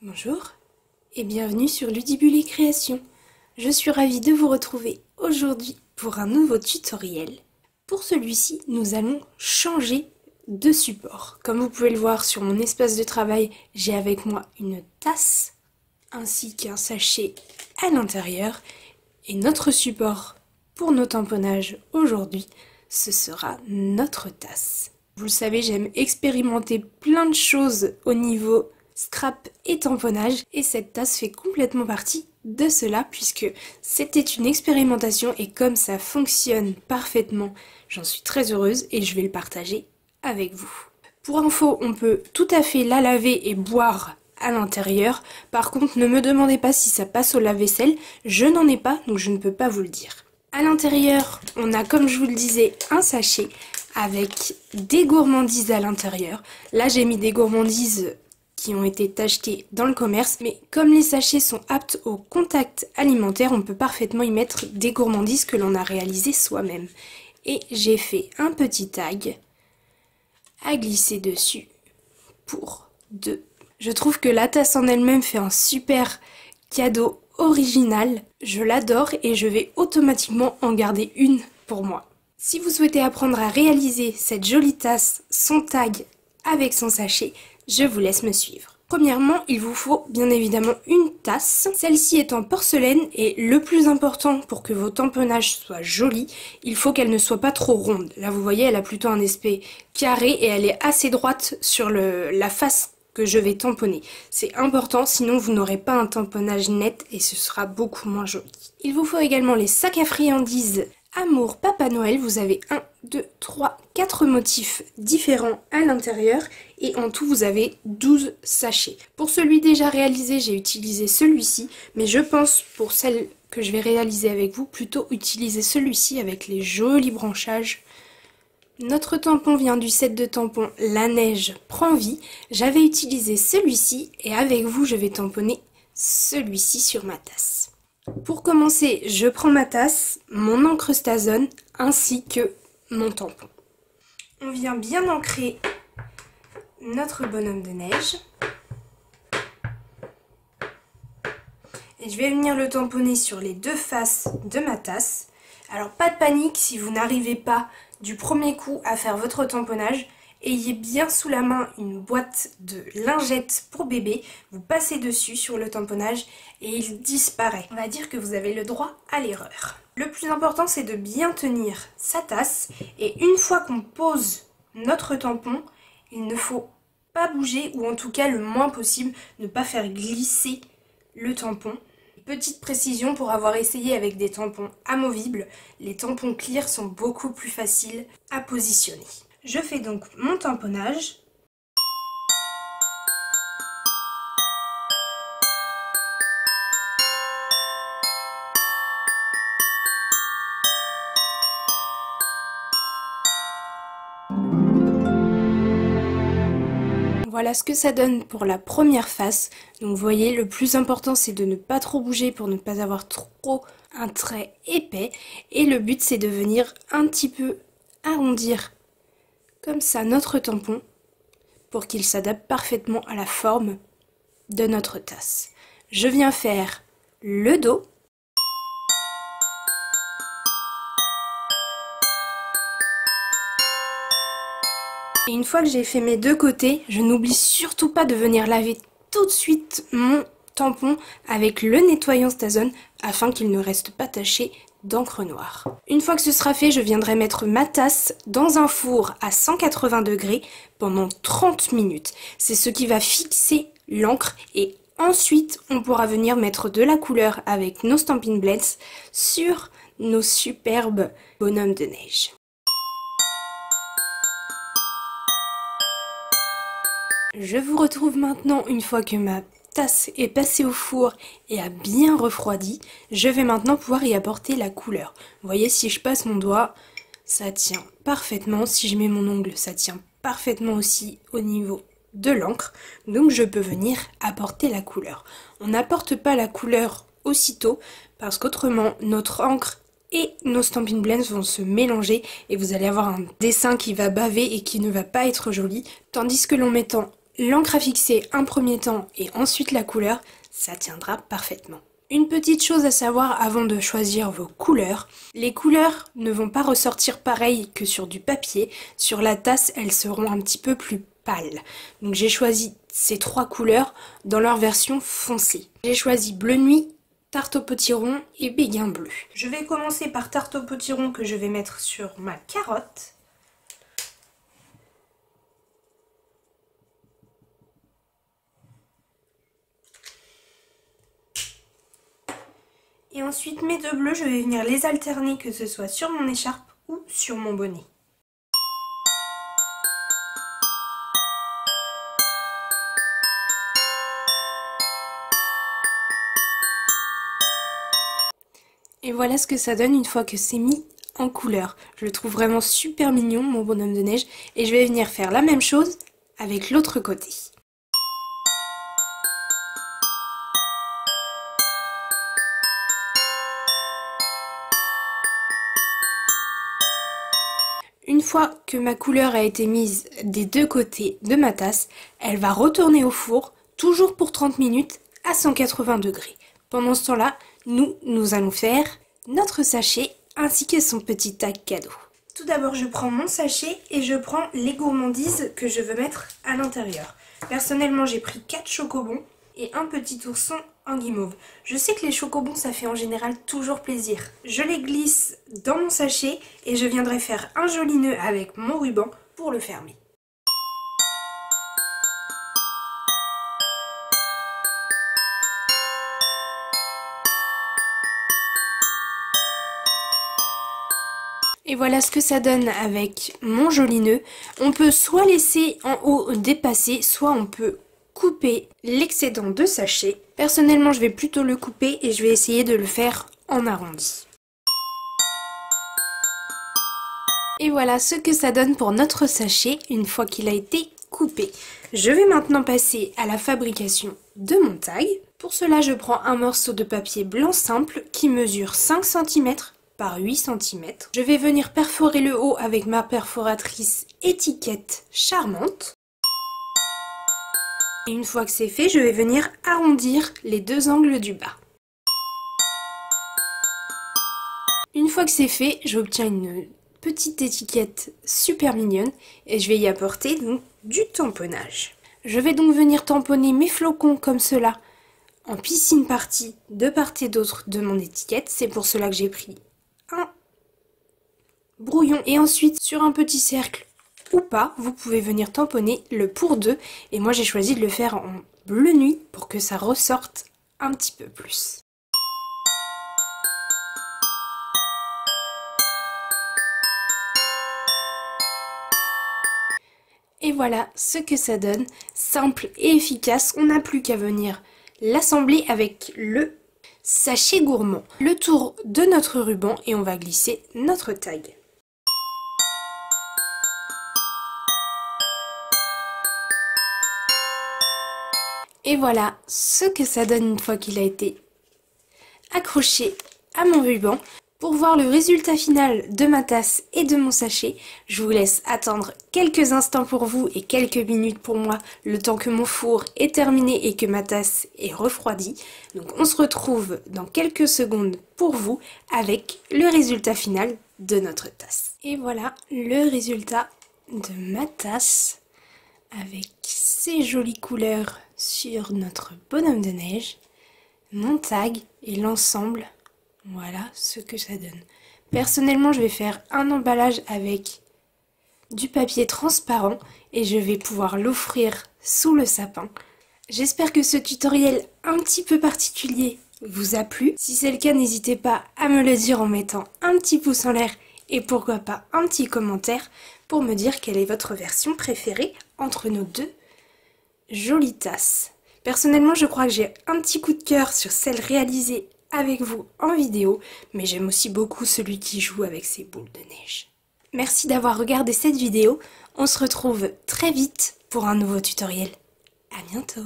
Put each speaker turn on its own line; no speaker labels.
Bonjour et bienvenue sur Ludibule Création. Je suis ravie de vous retrouver aujourd'hui pour un nouveau tutoriel. Pour celui-ci, nous allons changer de support. Comme vous pouvez le voir sur mon espace de travail, j'ai avec moi une tasse ainsi qu'un sachet à l'intérieur. Et notre support pour nos tamponnages aujourd'hui, ce sera notre tasse. Vous le savez, j'aime expérimenter plein de choses au niveau scrap et tamponnage et cette tasse fait complètement partie de cela puisque c'était une expérimentation et comme ça fonctionne parfaitement, j'en suis très heureuse et je vais le partager avec vous. Pour info, on peut tout à fait la laver et boire à l'intérieur. Par contre, ne me demandez pas si ça passe au lave-vaisselle, je n'en ai pas donc je ne peux pas vous le dire. À l'intérieur, on a comme je vous le disais un sachet avec des gourmandises à l'intérieur. Là, j'ai mis des gourmandises qui ont été achetées dans le commerce, mais comme les sachets sont aptes au contact alimentaire, on peut parfaitement y mettre des gourmandises que l'on a réalisées soi-même. Et j'ai fait un petit tag à glisser dessus pour 2. Je trouve que la tasse en elle-même fait un super cadeau original. Je l'adore et je vais automatiquement en garder une pour moi. Si vous souhaitez apprendre à réaliser cette jolie tasse, son tag avec son sachet, je vous laisse me suivre. Premièrement, il vous faut bien évidemment une tasse. Celle-ci est en porcelaine et le plus important pour que vos tamponnages soient jolis, il faut qu'elle ne soit pas trop ronde. Là vous voyez, elle a plutôt un aspect carré et elle est assez droite sur la face que je vais tamponner. C'est important, sinon vous n'aurez pas un tamponnage net et ce sera beaucoup moins joli. Il vous faut également les sacs à friandises Amour Papa Noël. Vous avez 1, 2, 3, 4 motifs différents à l'intérieur et en tout vous avez 12 sachets. Pour celui déjà réalisé, j'ai utilisé celui-ci, mais je pense pour celle que je vais réaliser avec vous, plutôt utiliser celui-ci avec les jolis branchages. Notre tampon vient du set de tampons La Neige Prend Vie. J'avais utilisé celui-ci et avec vous, je vais tamponner celui-ci sur ma tasse. Pour commencer, je prends ma tasse, mon encre Stazone ainsi que mon tampon. On vient bien ancrer notre bonhomme de neige. Et je vais venir le tamponner sur les deux faces de ma tasse. Alors pas de panique si vous n'arrivez pas du premier coup à faire votre tamponnage. Ayez bien sous la main une boîte de lingettes pour bébé, vous passez dessus sur le tamponnage et il disparaît. On va dire que vous avez le droit à l'erreur. Le plus important c'est de bien tenir sa tasse et une fois qu'on pose notre tampon, il ne faut pas bouger ou en tout cas le moins possible, ne pas faire glisser le tampon. Petite précision pour avoir essayé avec des tampons amovibles, les tampons clear sont beaucoup plus faciles à positionner. Je fais donc mon tamponnage. Voilà ce que ça donne pour la première face. Donc vous voyez, le plus important c'est de ne pas trop bouger pour ne pas avoir trop un trait épais. Et le but c'est de venir un petit peu arrondir comme ça notre tampon pour qu'il s'adapte parfaitement à la forme de notre tasse. Je viens faire le dos. Et une fois que j'ai fait mes deux côtés, je n'oublie surtout pas de venir laver tout de suite mon tampon avec le nettoyant Stazone afin qu'il ne reste pas taché d'encre noire. Une fois que ce sera fait, je viendrai mettre ma tasse dans un four à 180 degrés pendant 30 minutes. C'est ce qui va fixer l'encre et ensuite on pourra venir mettre de la couleur avec nos Stampin' Blends sur nos superbes bonhommes de neige. Je vous retrouve maintenant une fois que ma tasse est passée au four et a bien refroidi. Je vais maintenant pouvoir y apporter la couleur. Vous voyez, si je passe mon doigt, ça tient parfaitement. Si je mets mon ongle, ça tient parfaitement aussi au niveau de l'encre. Donc je peux venir apporter la couleur. On n'apporte pas la couleur aussitôt parce qu'autrement notre encre et nos Stampin' Blends vont se mélanger et vous allez avoir un dessin qui va baver et qui ne va pas être joli. Tandis que l'en mettant l'encre à fixer un premier temps et ensuite la couleur, ça tiendra parfaitement. Une petite chose à savoir avant de choisir vos couleurs, les couleurs ne vont pas ressortir pareil que sur du papier. Sur la tasse, elles seront un petit peu plus pâles. Donc j'ai choisi ces 3 couleurs dans leur version foncée. J'ai choisi bleu nuit, tarte au potiron et béguin bleu. Je vais commencer par tarte au potiron que je vais mettre sur ma carotte. Et ensuite mes 2 bleus, je vais venir les alterner, que ce soit sur mon écharpe ou sur mon bonnet. Et voilà ce que ça donne une fois que c'est mis en couleur. Je le trouve vraiment super mignon, mon bonhomme de neige. Et je vais venir faire la même chose avec l'autre côté. Une fois que ma couleur a été mise des 2 côtés de ma tasse, elle va retourner au four, toujours pour 30 minutes à 180 degrés. Pendant ce temps-là, nous allons faire notre sachet ainsi que son petit tag cadeau. Tout d'abord, je prends mon sachet et je prends les gourmandises que je veux mettre à l'intérieur. Personnellement, j'ai pris 4 chocobons et un petit ourson en guimauve. Je sais que les chocobons, ça fait en général toujours plaisir. Je les glisse dans mon sachet et je viendrai faire un joli nœud avec mon ruban pour le fermer. Et voilà ce que ça donne avec mon joli nœud. On peut soit laisser en haut dépasser, soit on peut couper l'excédent de sachet. Personnellement, je vais plutôt le couper et je vais essayer de le faire en arrondi. Et voilà ce que ça donne pour notre sachet une fois qu'il a été coupé. Je vais maintenant passer à la fabrication de mon tag. Pour cela, je prends un morceau de papier blanc simple qui mesure 5 cm par 8 cm. Je vais venir perforer le haut avec ma perforatrice étiquette charmante. Et une fois que c'est fait, je vais venir arrondir les 2 angles du bas. Une fois que c'est fait, j'obtiens une petite étiquette super mignonne et je vais y apporter donc du tamponnage. Je vais donc venir tamponner mes flocons comme cela en piscine partie de part et d'autre de mon étiquette. C'est pour cela que j'ai pris un brouillon et ensuite sur un petit cercle ou pas, vous pouvez venir tamponner le pour 2 et moi j'ai choisi de le faire en bleu nuit pour que ça ressorte un petit peu plus. Et voilà ce que ça donne, simple et efficace, on n'a plus qu'à venir l'assembler avec le sachet gourmand. Le tour de notre ruban et on va glisser notre tag. Et voilà ce que ça donne une fois qu'il a été accroché à mon ruban. Pour voir le résultat final de ma tasse et de mon sachet, je vous laisse attendre quelques instants pour vous et quelques minutes pour moi, le temps que mon four est terminé et que ma tasse est refroidie. Donc on se retrouve dans quelques secondes pour vous avec le résultat final de notre tasse. Et voilà le résultat de ma tasse avec ces jolies couleurs sur notre bonhomme de neige, mon tag et l'ensemble. Voilà ce que ça donne. Personnellement, je vais faire un emballage avec du papier transparent et je vais pouvoir l'offrir sous le sapin. J'espère que ce tutoriel un petit peu particulier vous a plu. Si c'est le cas, n'hésitez pas à me le dire en mettant un petit pouce en l'air et pourquoi pas un petit commentaire pour me dire quelle est votre version préférée entre nos deux jolies tasses. Personnellement, je crois que j'ai un petit coup de cœur sur celle réalisée avec vous en vidéo, mais j'aime aussi beaucoup celui qui joue avec ses boules de neige. Merci d'avoir regardé cette vidéo, on se retrouve très vite pour un nouveau tutoriel. À bientôt.